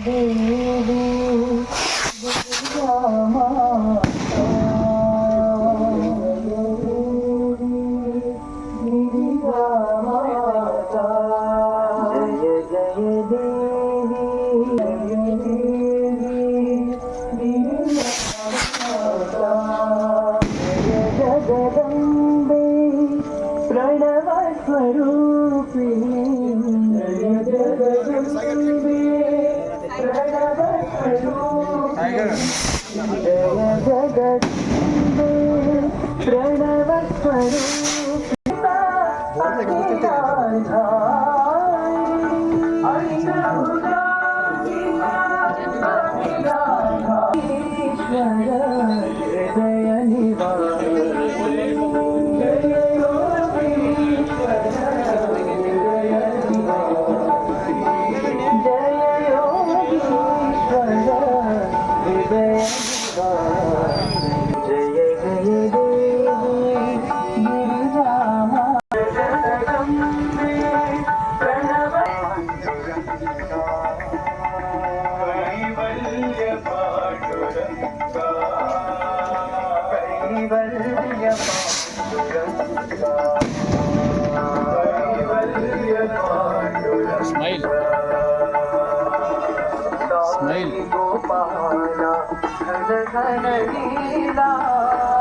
देवी दुर्गा माता गिरिजा माता जय जय देवी गिरिजा माता जय जगदम्बे प्रणव स्वरूपिणी जय जगदम्बे प्रणव स्वरूपिणी जय जगदम्बे प्रणव स्वरूपिणी हृदय निवास Smile. Smile.